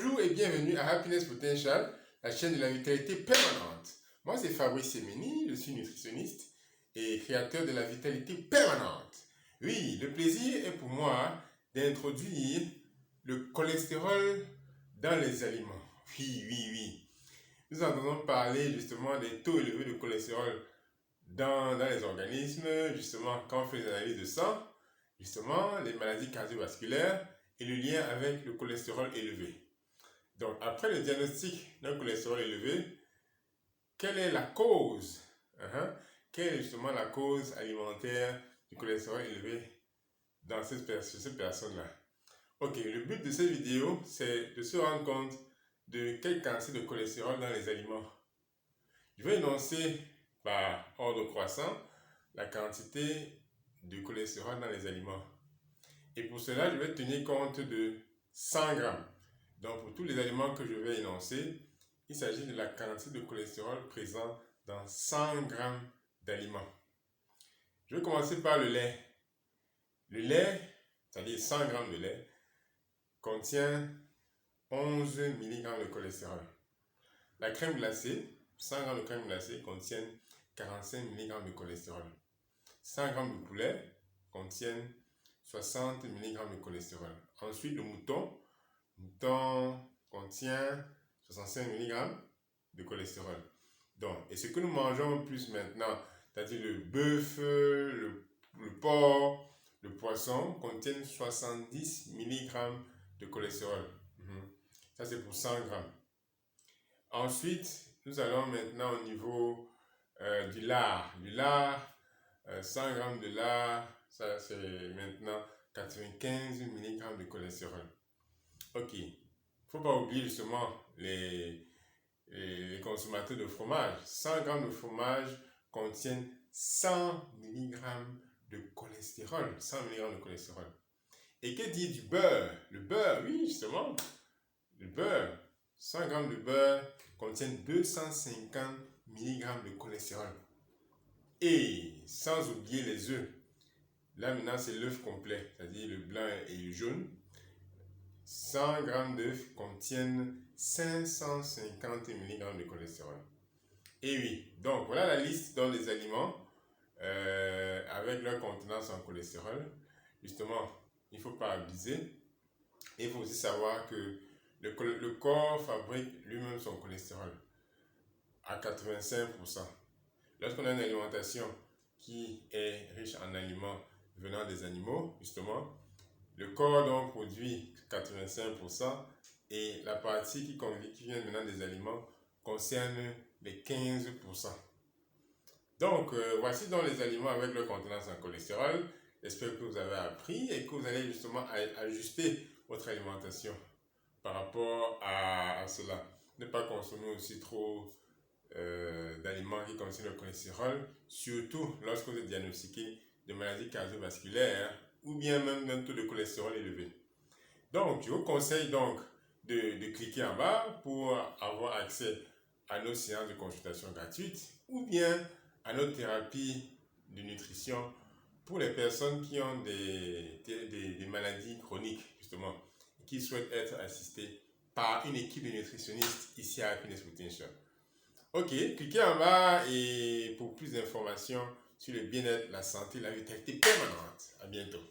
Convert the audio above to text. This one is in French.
Bonjour et bienvenue à Happiness Potential, la chaîne de la vitalité permanente. Moi, c'est Fabrice Semeni, je suis nutritionniste et créateur de la vitalité permanente. Oui, le plaisir est pour moi d'introduire le cholestérol dans les aliments. Oui. Nous entendons parler justement des taux élevés de cholestérol dans les organismes, justement quand on fait des analyses de sang, justement les maladies cardiovasculaires et le lien avec le cholestérol élevé. Donc, après le diagnostic d'un cholestérol élevé, quelle est la cause? Quelle est justement la cause alimentaire du cholestérol élevé dans cette personne-là? Ok, le but de cette vidéo, c'est de se rendre compte de quelle quantité de cholestérol dans les aliments. Je vais énoncer par ordre croissant la quantité de cholestérol dans les aliments. Et pour cela, je vais tenir compte de 100 grammes. Donc, pour tous les aliments que je vais énoncer, il s'agit de la quantité de cholestérol présent dans 100 grammes d'aliments. Je vais commencer par le lait. Le lait, c'est-à-dire 100 grammes de lait, contient 11 mg de cholestérol. La crème glacée, 100 grammes de crème glacée contiennent 45 mg de cholestérol. 100 grammes de poulet contiennent 60 mg de cholestérol. Ensuite, le mouton contient 65 mg de cholestérol. Donc, et ce que nous mangeons plus maintenant, c'est-à-dire le bœuf, le porc, le poisson, contiennent 70 mg de cholestérol. Ça, c'est pour 100 grammes. Ensuite, nous allons maintenant au niveau du lard. 100 grammes de lard, ça c'est maintenant 95 mg de cholestérol. Ok, il ne faut pas oublier justement les consommateurs de fromage. 100 grammes de fromage contiennent 100 mg de cholestérol. 100 mg de cholestérol. Et que dit du beurre? Le beurre, oui, justement. Le beurre, 100 grammes de beurre contiennent 250 mg de cholestérol. Et sans oublier les œufs. Là maintenant, c'est l'œuf complet, c'est-à-dire le blanc et le jaune. 100 g d'œufs contiennent 550 mg de cholestérol. Et oui, donc voilà la liste dans les aliments avec leur contenance en cholestérol. Justement, il ne faut pas abuser. Et il faut aussi savoir que le corps fabrique lui-même son cholestérol à 85%. Lorsqu'on a une alimentation qui est riche en aliments venant des animaux, justement, le corps donc produit 85% et la partie qui vient venant des aliments concerne les 15%. Donc, voici donc les aliments avec leur contenance en cholestérol. J'espère que vous avez appris et que vous allez justement ajuster votre alimentation par rapport à cela. Ne pas consommer aussi trop d'aliments qui contiennent le cholestérol, surtout lorsque vous êtes diagnostiqué de maladies cardiovasculaires ou bien même d'un taux de cholestérol élevé. Donc, je vous conseille donc de cliquer en bas pour avoir accès à nos séances de consultation gratuites ou bien à nos thérapies de nutrition pour les personnes qui ont des maladies chroniques, justement, qui souhaitent être assistées par une équipe de nutritionnistes ici à Happiness Potential. Ok, cliquez en bas et pour plus d'informations sur le bien-être, la santé, la vitalité permanente. À bientôt.